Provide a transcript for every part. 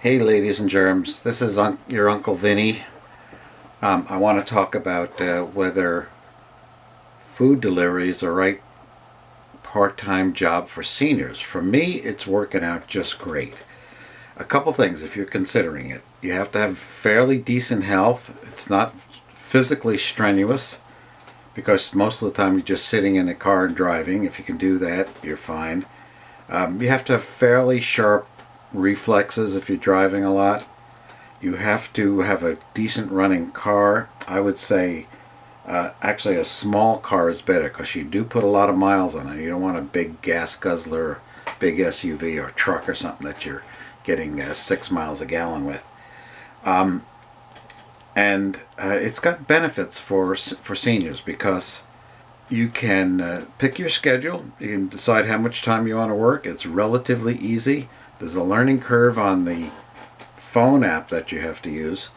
Hey ladies and germs, this is your Uncle Vinny. I want to talk about whether food delivery is the right part-time job for seniors. For me, it's working out just great. A couple things if you're considering it. You have to have fairly decent health. It's not physically strenuous because most of the time you're just sitting in the car and driving. If you can do that, you're fine. You have to have fairly sharp reflexes if you're driving a lot. You have to have a decent running car. I would say actually a small car is better because you do put a lot of miles on it. You don't want a big gas guzzler, big SUV or truck or something that you're getting 6 miles a gallon with. And it's got benefits for seniors because you can pick your schedule. You can decide how much time you want to work. It's relatively easy. There's a learning curve on the phone app that you have to use,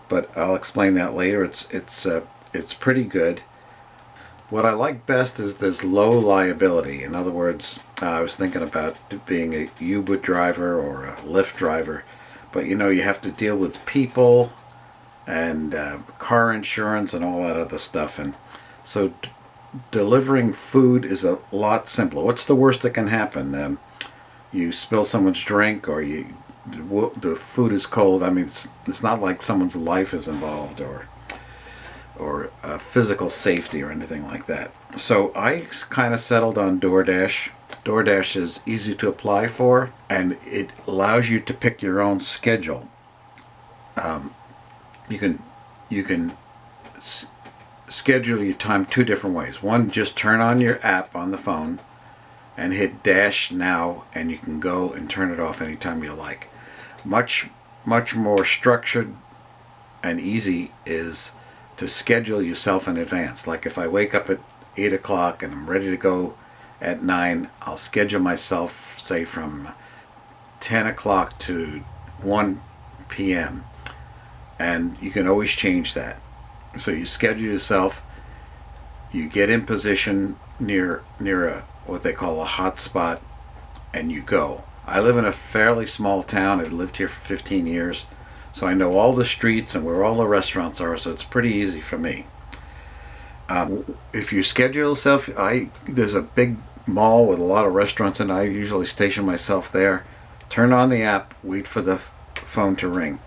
but I'll explain that later. It's pretty good. What I like best is there's low liability. In other words, I was thinking about being a Uber driver or a Lyft driver, but you have to deal with people and car insurance and all that other stuff, and so delivering food is a lot simpler. What's the worst that can happen? You spill someone's drink, or the food is cold. I mean, it's not like someone's life is involved, or physical safety or anything like that. So I kind of settled on DoorDash. DoorDash is easy to apply for, and it allows you to pick your own schedule. You can schedule your time two different ways. One, just turn on your app on the phone and hit dash now, and you can go and turn it off anytime you like. Much more structured and easy is to schedule yourself in advance. Like if I wake up at 8 o'clock and I'm ready to go at 9, I'll schedule myself, say, from 10 o'clock to 1 p.m. And you can always change that. So you schedule yourself, you get in position near what they call a hot spot, and you go. I live in a fairly small town. I've lived here for 15 years, so I know all the streets and where all the restaurants are, so it's pretty easy for me. If you schedule yourself, there's a big mall with a lot of restaurants, and I usually station myself there. Turn on the app, wait for the phone to ring.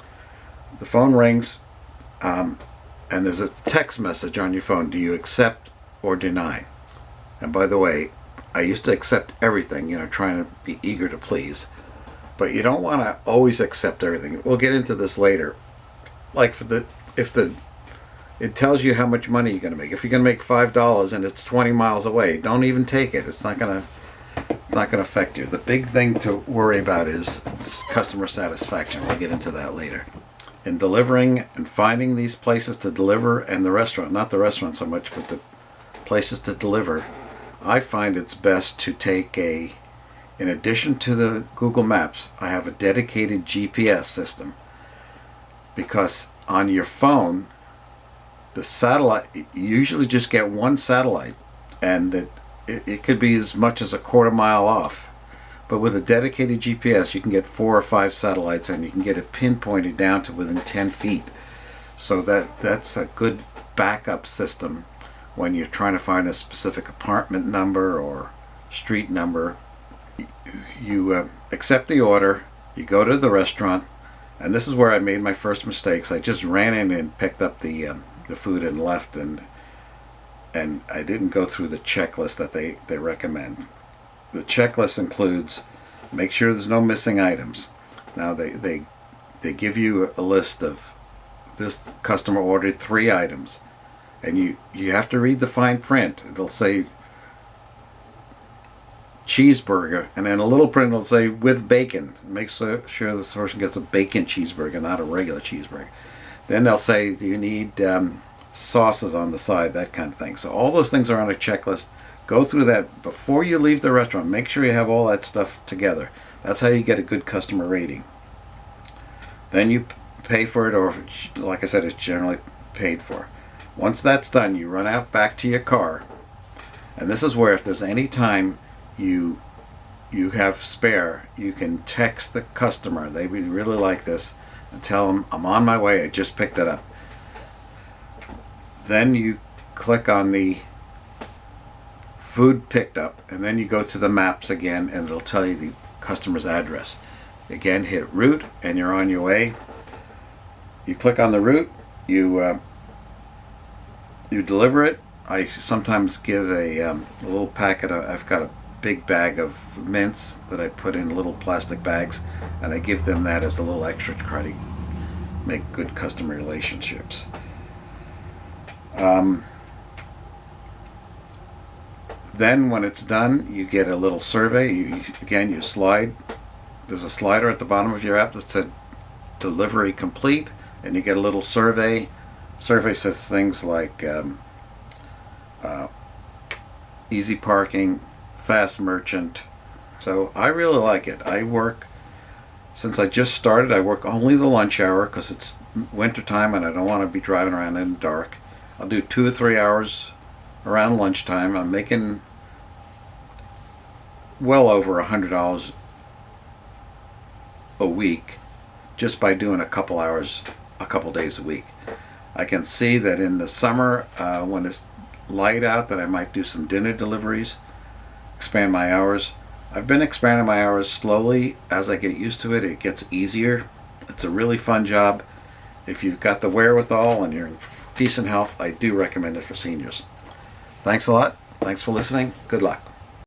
The phone rings, and there's a text message on your phone. Do you accept or deny? And by the way, I used to accept everything, trying to be eager to please. But you don't want to always accept everything. We'll get into this later. Like it tells you how much money you're going to make. If you're going to make $5 and it's 20 miles away, don't even take it. It's not going to affect you. The big thing to worry about is customer satisfaction. We'll get into that later. In delivering and finding these places to deliver, and the restaurant, not the restaurant so much, but the places to deliver, I find it's best to take in addition to the Google Maps, I have a dedicated GPS system, because on your phone, the satellite, you usually just get one satellite, and it could be as much as a quarter mile off. But with a dedicated GPS, you can get 4 or 5 satellites, and you can get it pinpointed down to within 10 feet. So that's a good backup system when you're trying to find a specific apartment number or street number. You accept the order, you go to the restaurant, and this is where I made my first mistakes. I just ran in and picked up the food and left, and I didn't go through the checklist that they recommend. The checklist includes, make sure there's no missing items. Now they give you a list of, this customer ordered 3 items, and you have to read the fine print. It'll say cheeseburger, and then a little print will say with bacon. Make sure this person gets a bacon cheeseburger, not a regular cheeseburger. Then they'll say, do you need sauces on the side, that kind of thing. So all those things are on a checklist. Go through that before you leave the restaurant. Make sure you have all that stuff together. That's how you get a good customer rating. Then you pay for it, or like I said, it's generally paid for. Once that's done, you run out back to your car, and this is where, if there's any time you you have spare, you can text the customer. They really like this, and tell them, I'm on my way, I just picked it up. Then you click on the food picked up, and then you go to the maps again, and it'll tell you the customer's address. Again, hit route, and you're on your way. You click on the route, you deliver it. I sometimes give a little packet of, I've got a big bag of mints that I put in little plastic bags, and I give them that as a little extra to try to make good customer relationships. Then when it's done, you get a little survey. Again, you slide. There's a slider at the bottom of your app that said delivery complete, and you get a little survey. Survey says things like easy parking, fast merchant. So I really like it. Since I just started, I work only the lunch hour because it's winter time and I don't want to be driving around in the dark. I'll do 2 or 3 hours around lunchtime. I'm making well over $100 a week just by doing a couple hours, a couple days a week. I can see that in the summer, when it's light out, that I might do some dinner deliveries, expand my hours. I've been expanding my hours slowly. As I get used to it, it gets easier. It's a really fun job. If you've got the wherewithal and you're in decent health, I do recommend it for seniors. Thanks a lot. Thanks for listening. Good luck.